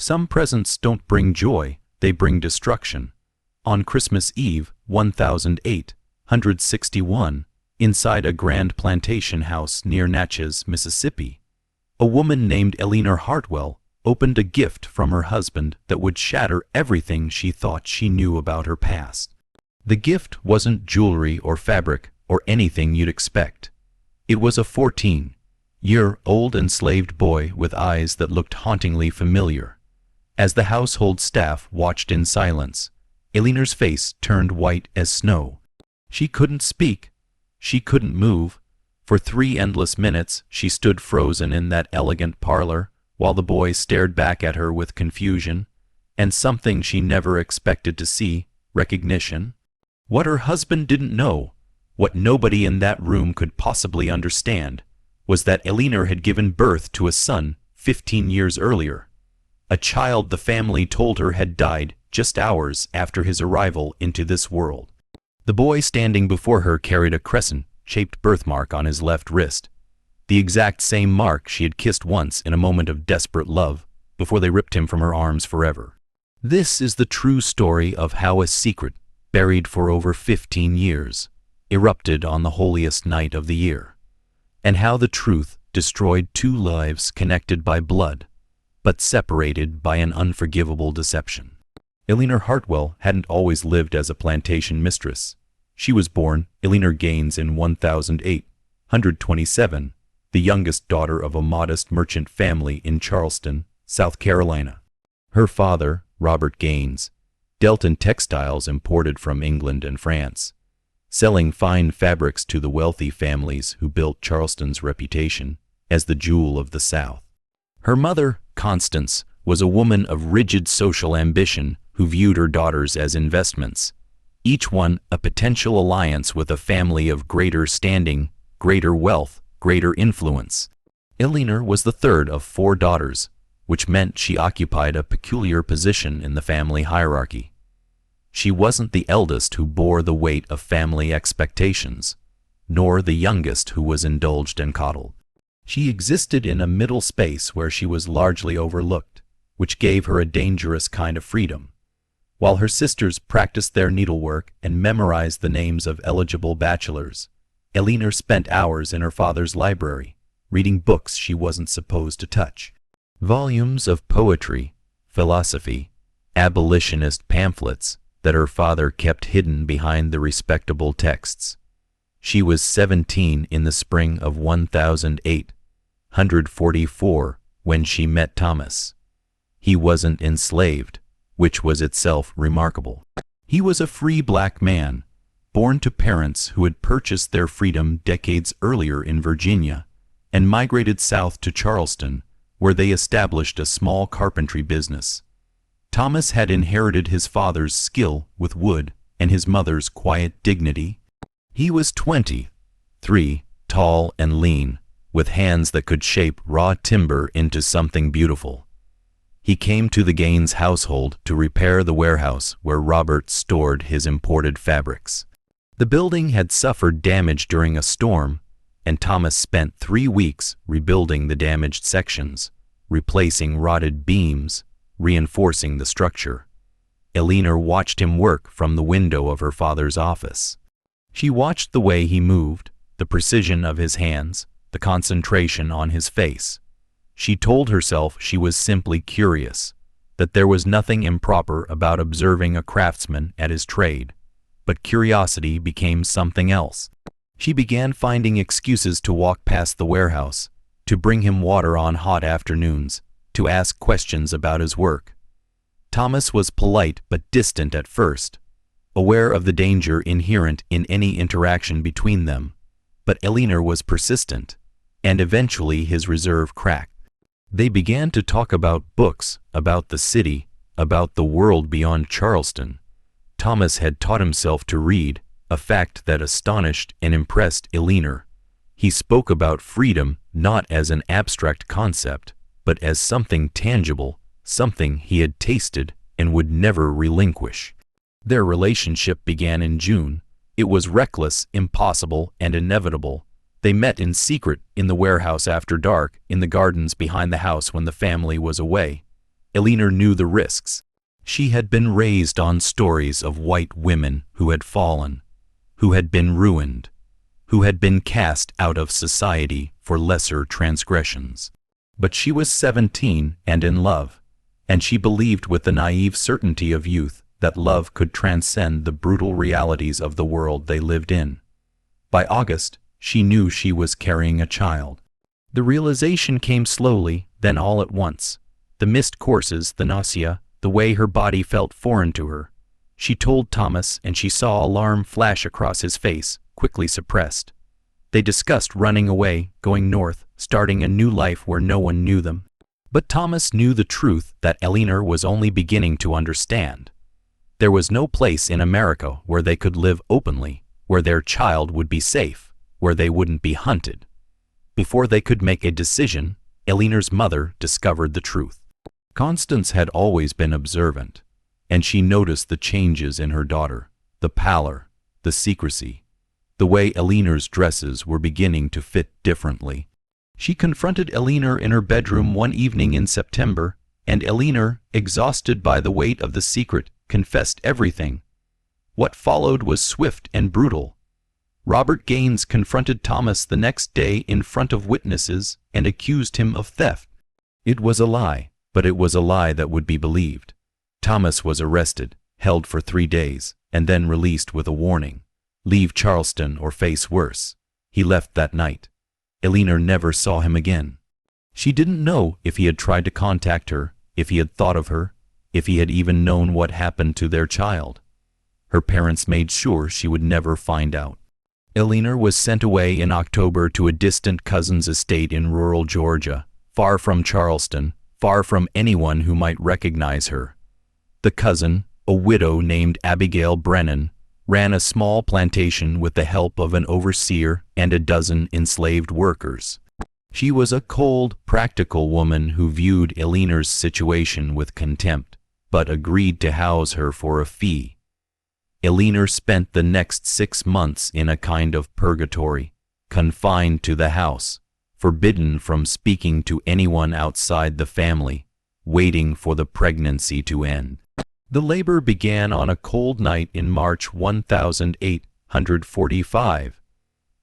Some presents don't bring joy, they bring destruction. On Christmas Eve, 1861, inside a grand plantation house near Natchez, Mississippi, a woman named Elellanena Hartwell opened a gift from her husband that would shatter everything she thought she knew about her past. The gift wasn't jewelry or fabric or anything you'd expect. It was a 14-year-old enslaved boy with eyes that looked hauntingly familiar. As the household staff watched in silence, Eleanor's face turned white as snow. She couldn't speak. She couldn't move. For 3 endless minutes she stood frozen in that elegant parlor, while the boy stared back at her with confusion, and something she never expected to see, recognition. What her husband didn't know, what nobody in that room could possibly understand, was that Eleanor had given birth to a son 15 years earlier. A child the family told her had died just hours after his arrival into this world. The boy standing before her carried a crescent-shaped birthmark on his left wrist, the exact same mark she had kissed once in a moment of desperate love before they ripped him from her arms forever. This is the true story of how a secret, buried for over 15 years, erupted on the holiest night of the year, and how the truth destroyed 2 lives connected by blood, but separated by an unforgivable deception. Elellanena Hartwell hadn't always lived as a plantation mistress. She was born Eleanor Gaines in 1827, the youngest daughter of a modest merchant family in Charleston, South Carolina. Her father, Robert Gaines, dealt in textiles imported from England and France, selling fine fabrics to the wealthy families who built Charleston's reputation as the jewel of the South. Her mother, Constance, was a woman of rigid social ambition who viewed her daughters as investments, each one a potential alliance with a family of greater standing, greater wealth, greater influence. Eleanor was the third of 4 daughters, which meant she occupied a peculiar position in the family hierarchy. She wasn't the eldest who bore the weight of family expectations, nor the youngest who was indulged and coddled. She existed in a middle space where she was largely overlooked, which gave her a dangerous kind of freedom. While her sisters practiced their needlework and memorized the names of eligible bachelors, Eleanor spent hours in her father's library, reading books she wasn't supposed to touch. Volumes of poetry, philosophy, abolitionist pamphlets that her father kept hidden behind the respectable texts. She was 17 in the spring of 1844 when she met Thomas. He wasn't enslaved, which was itself remarkable. He was a free black man, born to parents who had purchased their freedom decades earlier in Virginia and migrated south to Charleston, where they established a small carpentry business. Thomas had inherited his father's skill with wood and his mother's quiet dignity. He was 23, tall and lean, with hands that could shape raw timber into something beautiful. He came to the Gaines household to repair the warehouse where Robert stored his imported fabrics. The building had suffered damage during a storm, and Thomas spent 3 weeks rebuilding the damaged sections, replacing rotted beams, reinforcing the structure. Eleanor watched him work from the window of her father's office. She watched the way he moved, the precision of his hands, the concentration on his face. She told herself she was simply curious, that there was nothing improper about observing a craftsman at his trade, but curiosity became something else. She began finding excuses to walk past the warehouse, to bring him water on hot afternoons, to ask questions about his work. Thomas was polite but distant at first, aware of the danger inherent in any interaction between them, but Eleanor was persistent, and eventually his reserve cracked. They began to talk about books, about the city, about the world beyond Charleston. Thomas had taught himself to read, a fact that astonished and impressed Eleanor. He spoke about freedom not as an abstract concept, but as something tangible, something he had tasted and would never relinquish. Their relationship began in June. It was reckless, impossible, and inevitable. They met in secret in the warehouse after dark, in the gardens behind the house when the family was away. Elena knew the risks. She had been raised on stories of white women who had fallen, who had been ruined, who had been cast out of society for lesser transgressions. But she was 17 and in love, and she believed with the naive certainty of youth that love could transcend the brutal realities of the world they lived in. By August, she knew she was carrying a child. The realization came slowly, then all at once. The missed courses, the nausea, the way her body felt foreign to her. She told Thomas, and she saw alarm flash across his face, quickly suppressed. They discussed running away, going north, starting a new life where no one knew them. But Thomas knew the truth that Elena was only beginning to understand. There was no place in America where they could live openly, where their child would be safe, where they wouldn't be hunted. Before they could make a decision, Elena's mother discovered the truth. Constance had always been observant, and she noticed the changes in her daughter, the pallor, the secrecy, the way Elena's dresses were beginning to fit differently. She confronted Elena in her bedroom one evening in September, and Elena, exhausted by the weight of the secret, confessed everything. What followed was swift and brutal. Robert Gaines confronted Thomas the next day in front of witnesses and accused him of theft. It was a lie, but it was a lie that would be believed. Thomas was arrested, held for 3 days, and then released with a warning: leave Charleston or face worse. He left that night. Elena never saw him again. She didn't know if he had tried to contact her, if he had thought of her, if he had even known what happened to their child. Her parents made sure she would never find out. Elena was sent away in October to a distant cousin's estate in rural Georgia, far from Charleston, far from anyone who might recognize her. The cousin, a widow named Abigail Brennan, ran a small plantation with the help of an overseer and a dozen enslaved workers. She was a cold, practical woman who viewed Elena's situation with contempt, but agreed to house her for a fee. Elena spent the next 6 months in a kind of purgatory, confined to the house, forbidden from speaking to anyone outside the family, waiting for the pregnancy to end. The labor began on a cold night in March 1845.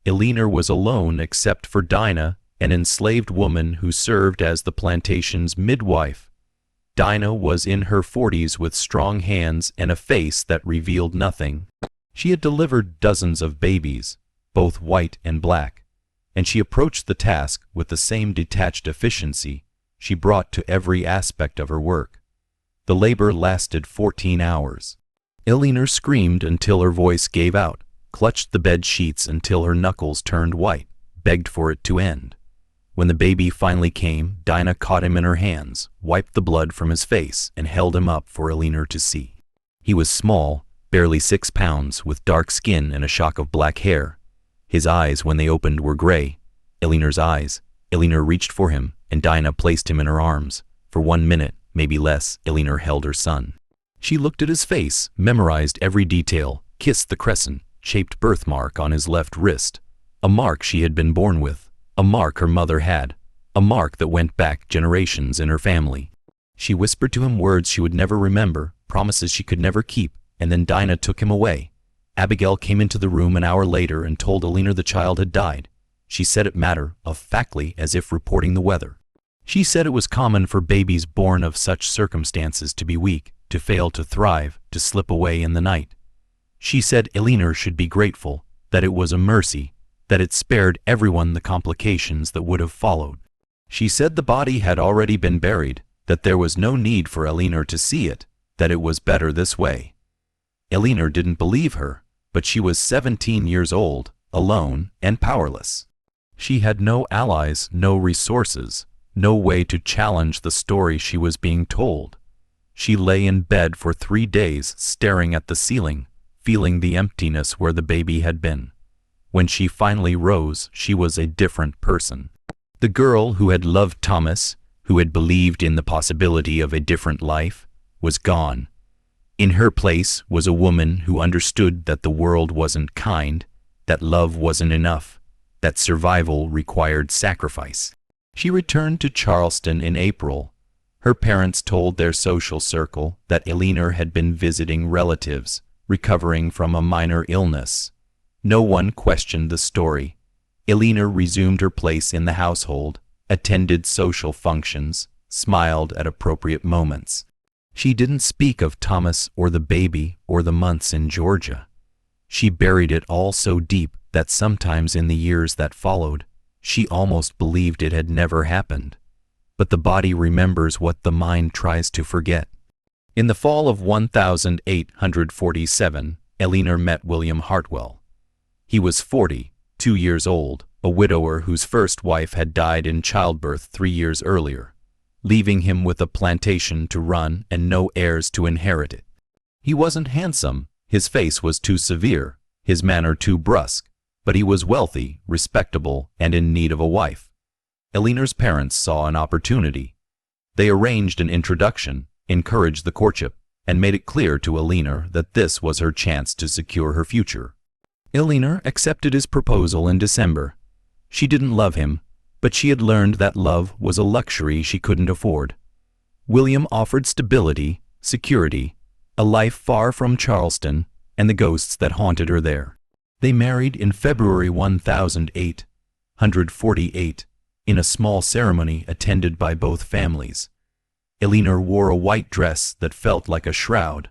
Elena was alone except for Dinah, an enslaved woman who served as the plantation's midwife. Dinah was in her 40s with strong hands and a face that revealed nothing. She had delivered dozens of babies, both white and black, and she approached the task with the same detached efficiency she brought to every aspect of her work. The labor lasted 14 hours. Elena screamed until her voice gave out, clutched the bed sheets until her knuckles turned white, begged for it to end. When the baby finally came, Dinah caught him in her hands, wiped the blood from his face, and held him up for Elena to see. He was small, barely 6 pounds, with dark skin and a shock of black hair. His eyes, when they opened, were gray. Elena's eyes. Elena reached for him, and Dinah placed him in her arms. For 1 minute, maybe less, Elena held her son. She looked at his face, memorized every detail, kissed the crescent-shaped birthmark on his left wrist, a mark she had been born with. A mark her mother had, a mark that went back generations in her family. She whispered to him words she would never remember, promises she could never keep, and then Dinah took him away. Abigail came into the room an hour later and told Elena the child had died. She said it matter-of-factly, as if reporting the weather. She said it was common for babies born of such circumstances to be weak, to fail to thrive, to slip away in the night. She said Elena should be grateful, that it was a mercy, that it spared everyone the complications that would have followed. She said the body had already been buried, that there was no need for Elena to see it, that it was better this way. Elena didn't believe her, but she was 17 years old, alone, and powerless. She had no allies, no resources, no way to challenge the story she was being told. She lay in bed for 3 days, staring at the ceiling, feeling the emptiness where the baby had been. When she finally rose, she was a different person. The girl who had loved Thomas, who had believed in the possibility of a different life, was gone. In her place was a woman who understood that the world wasn't kind, that love wasn't enough, that survival required sacrifice. She returned to Charleston in April. Her parents told their social circle that Elellanena had been visiting relatives, recovering from a minor illness. No one questioned the story. Elellanena resumed her place in the household, attended social functions, smiled at appropriate moments. She didn't speak of Thomas or the baby or the months in Georgia. She buried it all so deep that sometimes in the years that followed, she almost believed it had never happened. But the body remembers what the mind tries to forget. In the fall of 1847, Elellanena met William Hartwell. He was 42 years old, a widower whose first wife had died in childbirth 3 years earlier, leaving him with a plantation to run and no heirs to inherit it. He wasn't handsome, his face was too severe, his manner too brusque, but he was wealthy, respectable, and in need of a wife. Elellena's parents saw an opportunity. They arranged an introduction, encouraged the courtship, and made it clear to Elellanena that this was her chance to secure her future. Elellanena accepted his proposal in December. She didn't love him, but she had learned that love was a luxury she couldn't afford. William offered stability, security, a life far from Charleston, and the ghosts that haunted her there. They married in February 1848, in a small ceremony attended by both families. Elellanena wore a white dress that felt like a shroud.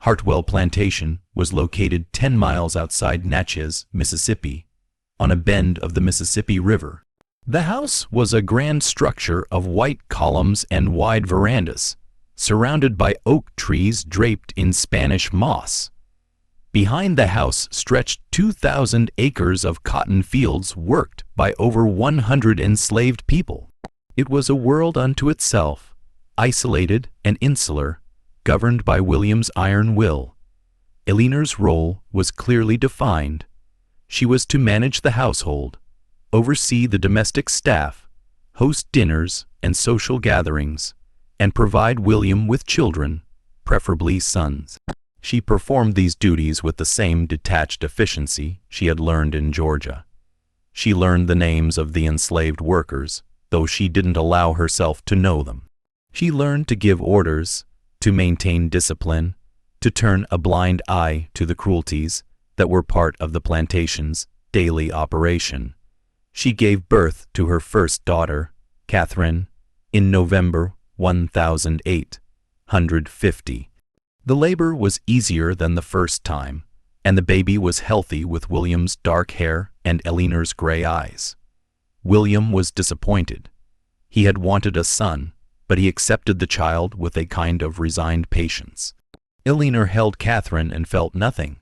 Hartwell Plantation was located 10 miles outside Natchez, Mississippi, on a bend of the Mississippi River. The house was a grand structure of white columns and wide verandas, surrounded by oak trees draped in Spanish moss. Behind the house stretched 2,000 acres of cotton fields worked by over 100 enslaved people. It was a world unto itself, isolated and insular, governed by William's iron will. Elellena's role was clearly defined. She was to manage the household, oversee the domestic staff, host dinners and social gatherings, and provide William with children, preferably sons. She performed these duties with the same detached efficiency she had learned in Georgia. She learned the names of the enslaved workers, though she didn't allow herself to know them. She learned to give orders, to maintain discipline, to turn a blind eye to the cruelties that were part of the plantation's daily operation. She gave birth to her first daughter, Catherine, in November 1850. The labor was easier than the first time, and the baby was healthy with William's dark hair and Elellena's gray eyes. William was disappointed. He had wanted a son, but he accepted the child with a kind of resigned patience. Elellanena held Catherine and felt nothing.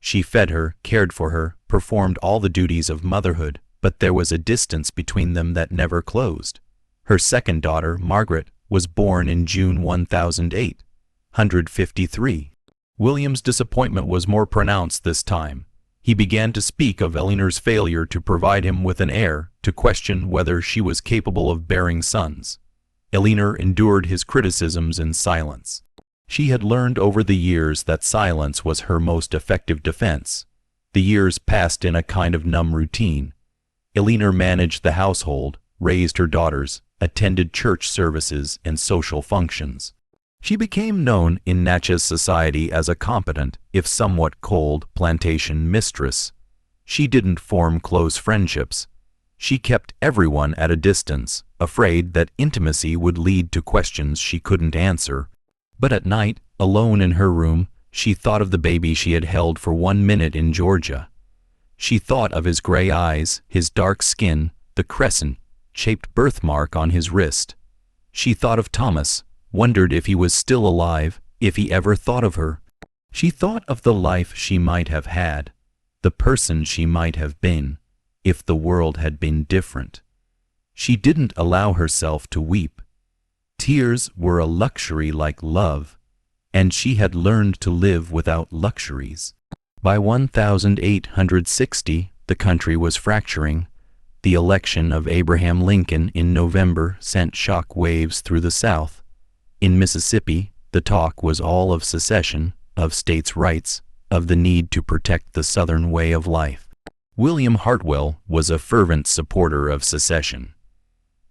She fed her, cared for her, performed all the duties of motherhood, but there was a distance between them that never closed. Her second daughter, Margaret, was born in June 1853. William's disappointment was more pronounced this time. He began to speak of Elellena's failure to provide him with an heir, to question whether she was capable of bearing sons. Elellanena endured his criticisms in silence. She had learned over the years that silence was her most effective defense. The years passed in a kind of numb routine. Elellanena managed the household, raised her daughters, attended church services and social functions. She became known in Natchez society as a competent, if somewhat cold, plantation mistress. She didn't form close friendships. She kept everyone at a distance, afraid that intimacy would lead to questions she couldn't answer. But at night, alone in her room, she thought of the baby she had held for 1 minute in Georgia. She thought of his gray eyes, his dark skin, the crescent-shaped birthmark on his wrist. She thought of Thomas, wondered if he was still alive, if he ever thought of her. She thought of the life she might have had, the person she might have been, if the world had been different. She didn't allow herself to weep. Tears were a luxury like love, and she had learned to live without luxuries. By 1860, the country was fracturing. The election of Abraham Lincoln in November sent shock waves through the South. In Mississippi, the talk was all of secession, of states' rights, of the need to protect the Southern way of life. William Hartwell was a fervent supporter of secession.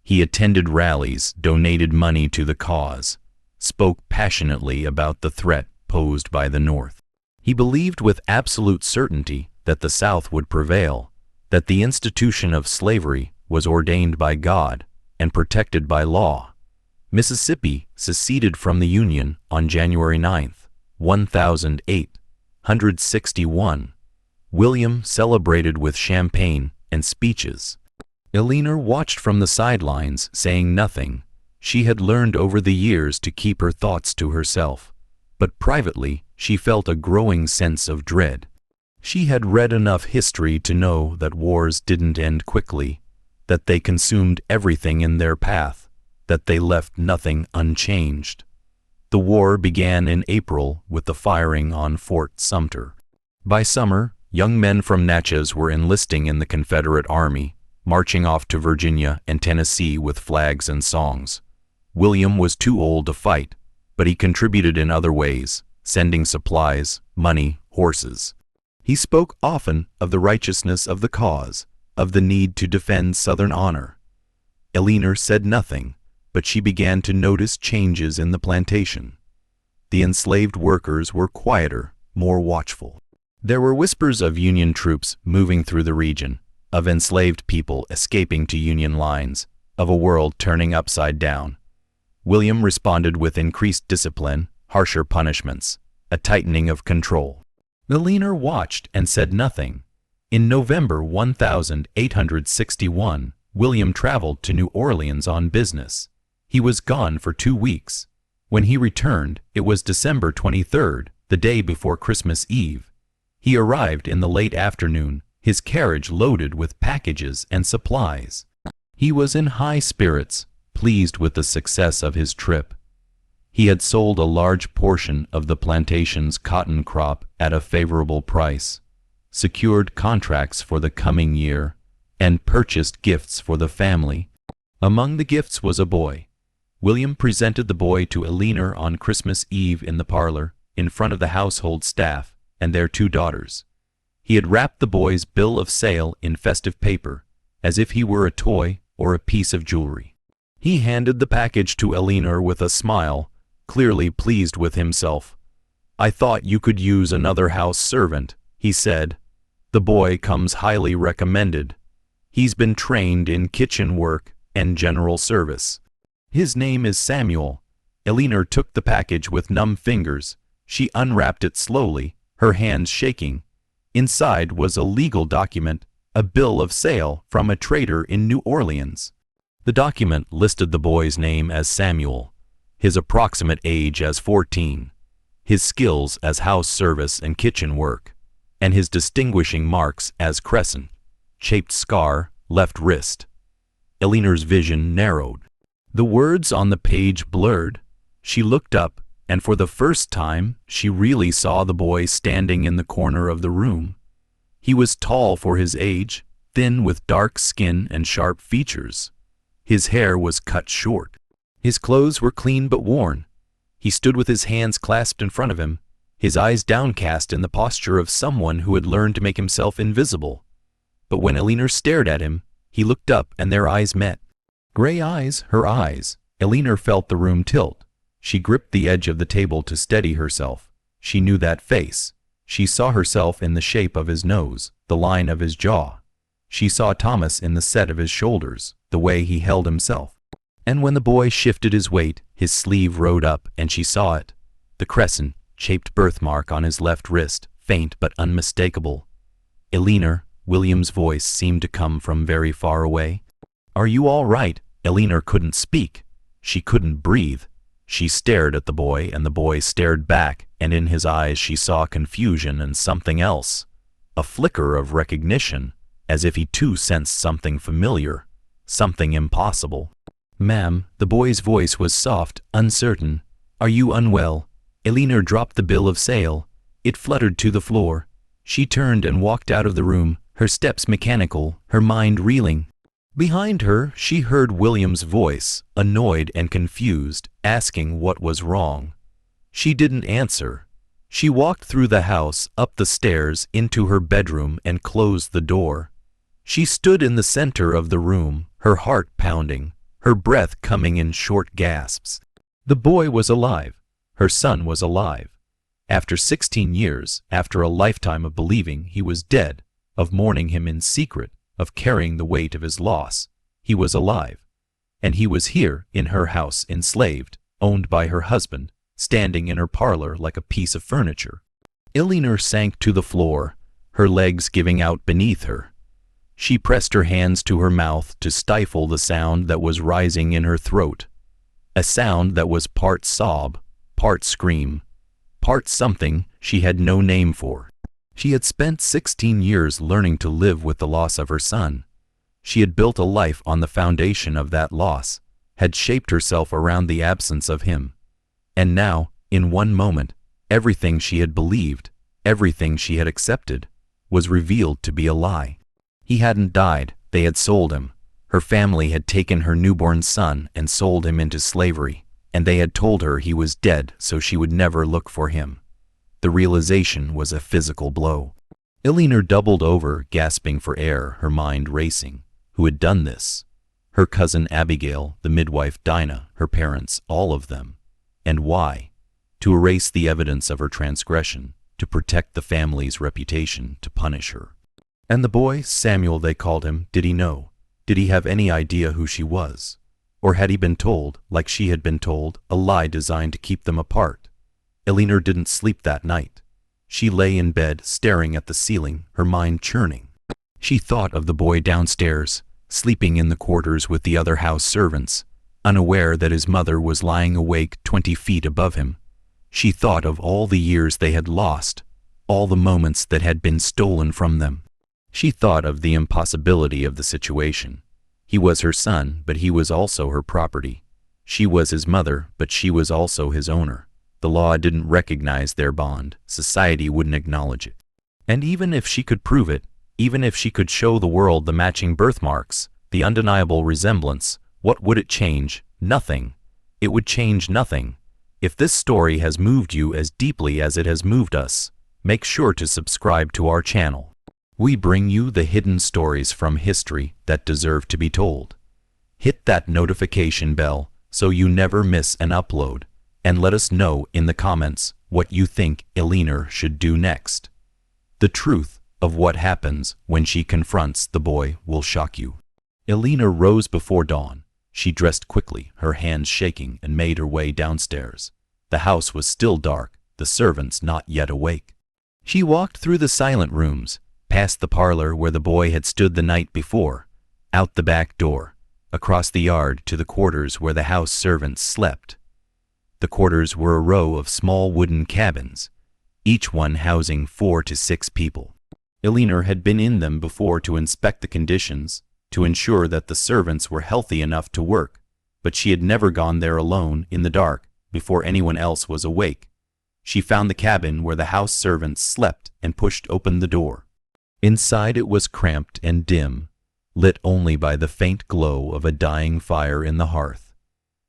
He attended rallies, donated money to the cause, spoke passionately about the threat posed by the North. He believed with absolute certainty that the South would prevail, that the institution of slavery was ordained by God and protected by law. Mississippi seceded from the Union on January 9, 1861. William celebrated with champagne and speeches. Elellanena watched from the sidelines, saying nothing. She had learned over the years to keep her thoughts to herself, but privately she felt a growing sense of dread. She had read enough history to know that wars didn't end quickly, that they consumed everything in their path, that they left nothing unchanged. The war began in April with the firing on Fort Sumter. By summer, young men from Natchez were enlisting in the Confederate Army, marching off to Virginia and Tennessee with flags and songs. William was too old to fight, but he contributed in other ways, sending supplies, money, horses. He spoke often of the righteousness of the cause, of the need to defend Southern honor. Elellanena said nothing, but she began to notice changes in the plantation. The enslaved workers were quieter, more watchful. There were whispers of Union troops moving through the region, of enslaved people escaping to Union lines, of a world turning upside down. William responded with increased discipline, harsher punishments, a tightening of control. Elellanena watched and said nothing. In November 1861, William traveled to New Orleans on business. He was gone for 2 weeks. When he returned, it was December 23rd, the day before Christmas Eve. He arrived in the late afternoon, his carriage loaded with packages and supplies. He was in high spirits, pleased with the success of his trip. He had sold a large portion of the plantation's cotton crop at a favorable price, secured contracts for the coming year, and purchased gifts for the family. Among the gifts was a boy. William presented the boy to Elellanena on Christmas Eve in the parlor, in front of the household staff and their 2 daughters. He had wrapped the boy's bill of sale in festive paper, as if he were a toy or a piece of jewelry. He handed the package to Elellanena with a smile, clearly pleased with himself. "I thought you could use another house servant," he said. "The boy comes highly recommended. He's been trained in kitchen work and general service. His name is Samuel." Elellanena took the package with numb fingers. She unwrapped it slowly, her hands shaking. Inside was a legal document, a bill of sale from a trader in New Orleans. The document listed the boy's name as Samuel, his approximate age as 14, his skills as house service and kitchen work, and his distinguishing marks as crescent, shaped scar, left wrist. Elellena's vision narrowed. The words on the page blurred. She looked up, and for the first time she really saw the boy standing in the corner of the room. He was tall for his age, thin with dark skin and sharp features. His hair was cut short. His clothes were clean but worn. He stood with his hands clasped in front of him, his eyes downcast in the posture of someone who had learned to make himself invisible. But when Elellanena stared at him, he looked up and their eyes met. Gray eyes, her eyes. Elellanena felt the room tilt. She gripped the edge of the table to steady herself. She knew that face. She saw herself in the shape of his nose, the line of his jaw. She saw Thomas in the set of his shoulders, the way he held himself. And when the boy shifted his weight, his sleeve rode up and she saw it. The crescent-shaped birthmark on his left wrist, faint but unmistakable. "Elellanena," William's voice seemed to come from very far away. "Are you all right?" Elellanena couldn't speak. She couldn't breathe. She stared at the boy, and the boy stared back, and in his eyes she saw confusion and something else. A flicker of recognition, as if he too sensed something familiar, something impossible. "Ma'am," the boy's voice was soft, uncertain. "Are you unwell?" Elellanena dropped the bill of sale. It fluttered to the floor. She turned and walked out of the room, her steps mechanical, her mind reeling. Behind her, she heard William's voice, annoyed and confused, asking what was wrong. She didn't answer. She walked through the house, up the stairs, into her bedroom, and closed the door. She stood in the center of the room, her heart pounding, her breath coming in short gasps. The boy was alive. Her son was alive. After 16 years, after a lifetime of believing he was dead, of mourning him in secret, of carrying the weight of his loss, he was alive. And he was here in her house, enslaved, owned by her husband, standing in her parlor like a piece of furniture. Elellanena sank to the floor, her legs giving out beneath her. She pressed her hands to her mouth to stifle the sound that was rising in her throat, a sound that was part sob, part scream, part something she had no name for. She had spent 16 years learning to live with the loss of her son. She had built a life on the foundation of that loss, had shaped herself around the absence of him. And now, in one moment, everything she had believed, everything she had accepted, was revealed to be a lie. He hadn't died, they had sold him. Her family had taken her newborn son and sold him into slavery, and they had told her he was dead so she would never look for him. The realization was a physical blow. Elellanena doubled over, gasping for air, her mind racing. Who had done this? Her cousin Abigail, the midwife Dinah, her parents, all of them. And why? To erase the evidence of her transgression, to protect the family's reputation, to punish her. And the boy, Samuel they called him, did he know? Did he have any idea who she was? Or had he been told, like she had been told, a lie designed to keep them apart? Elellanena didn't sleep that night. She lay in bed, staring at the ceiling, her mind churning. She thought of the boy downstairs, sleeping in the quarters with the other house servants, unaware that his mother was lying awake 20 feet above him. She thought of all the years they had lost, all the moments that had been stolen from them. She thought of the impossibility of the situation. He was her son, but he was also her property. She was his mother, but she was also his owner. The law didn't recognize their bond. Society wouldn't acknowledge it. And even if she could prove it, even if she could show the world the matching birthmarks, the undeniable resemblance, what would it change? Nothing. It would change nothing. If this story has moved you as deeply as it has moved us, make sure to subscribe to our channel. We bring you the hidden stories from history that deserve to be told. Hit that notification bell so you never miss an upload, and let us know in the comments what you think Elellanena should do next. The truth of what happens when she confronts the boy will shock you. Elellanena rose before dawn. She dressed quickly, her hands shaking, and made her way downstairs. The house was still dark, the servants not yet awake. She walked through the silent rooms, past the parlor where the boy had stood the night before, out the back door, across the yard to the quarters where the house servants slept. The quarters were a row of small wooden cabins, each one housing 4 to 6 people. Elellanena had been in them before to inspect the conditions, to ensure that the servants were healthy enough to work, but she had never gone there alone in the dark before anyone else was awake. She found the cabin where the house servants slept and pushed open the door. Inside it was cramped and dim, lit only by the faint glow of a dying fire in the hearth.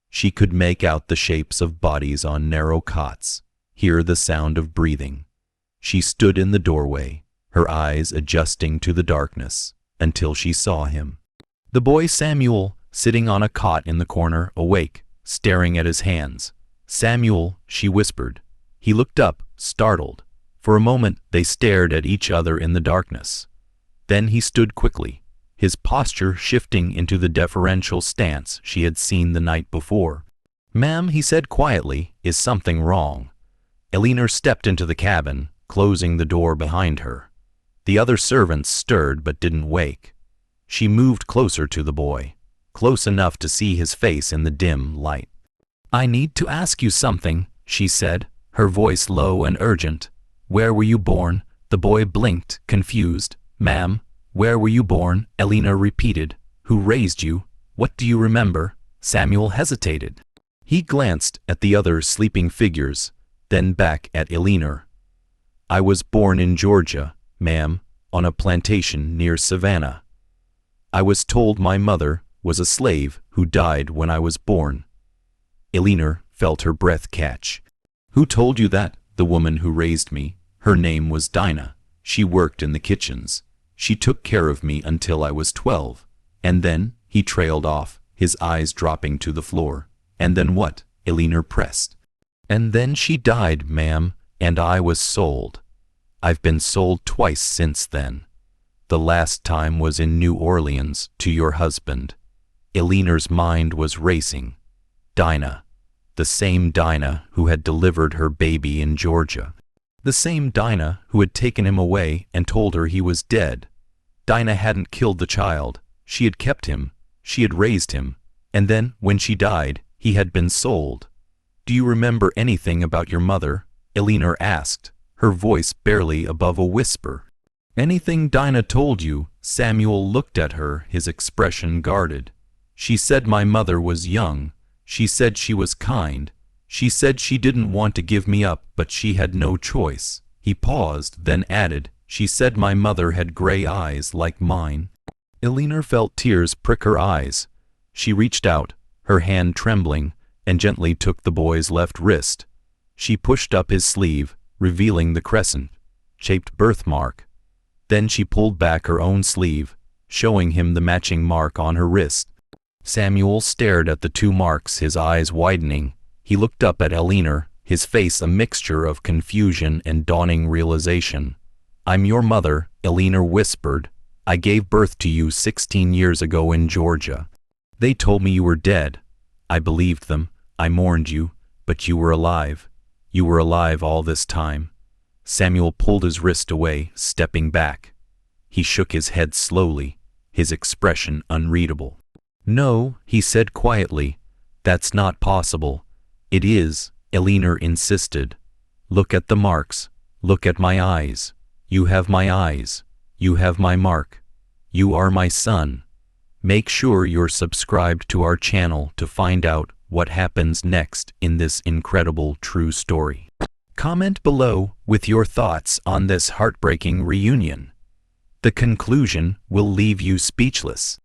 She could make out the shapes of bodies on narrow cots, hear the sound of breathing. She stood in the doorway, her eyes adjusting to the darkness, until she saw him. The boy Samuel, sitting on a cot in the corner, awake, staring at his hands. "Samuel," she whispered. He looked up, startled. For a moment they stared at each other in the darkness. Then he stood quickly, his posture shifting into the deferential stance she had seen the night before. "Ma'am," he said quietly, "is something wrong?" Elellanena stepped into the cabin, closing the door behind her. The other servants stirred but didn't wake. She moved closer to the boy, close enough to see his face in the dim light. "I need to ask you something," she said, her voice low and urgent. "Where were you born?" The boy blinked, confused. "Ma'am, where were you born?" Elellanena repeated. "Who raised you? What do you remember?" Samuel hesitated. He glanced at the other sleeping figures, then back at Elellanena. "I was born in Georgia, ma'am, on a plantation near Savannah. I was told my mother was a slave who died when I was born." Elellanena felt her breath catch. "Who told you that?" "The woman who raised me. Her name was Dinah. She worked in the kitchens. She took care of me until I was 12. And then," he trailed off, his eyes dropping to the floor. And then what? Elellanena pressed. And then she died, ma'am, and I was sold. I've been sold twice since then. The last time was in New Orleans, to your husband. Elellena's mind was racing. Dinah. The same Dinah who had delivered her baby in Georgia. The same Dinah who had taken him away and told her he was dead. Dinah hadn't killed the child. She had kept him. She had raised him. And then, when she died, he had been sold. Do you remember anything about your mother? Elellanena asked, her voice barely above a whisper. Anything Dinah told you? Samuel looked at her, his expression guarded. She said my mother was young. She said she was kind. She said she didn't want to give me up, but she had no choice. He paused, then added, she said my mother had gray eyes like mine. Elellanena felt tears prick her eyes. She reached out, her hand trembling, and gently took the boy's left wrist. She pushed up his sleeve, revealing the crescent-shaped birthmark. Then she pulled back her own sleeve, showing him the matching mark on her wrist. Samuel stared at the two marks, his eyes widening. He looked up at Elellanena, his face a mixture of confusion and dawning realization. I'm your mother, Elellanena whispered. I gave birth to you 16 years ago in Georgia. They told me you were dead. I believed them. I mourned you, but you were alive. You were alive all this time. Samuel pulled his wrist away, stepping back. He shook his head slowly, his expression unreadable. No, he said quietly, that's not possible. It is, Elellanena insisted. Look at the marks. Look at my eyes. You have my eyes. You have my mark. You are my son. Make sure you're subscribed to our channel to find out what happens next in this incredible true story. Comment below with your thoughts on this heartbreaking reunion. The conclusion will leave you speechless.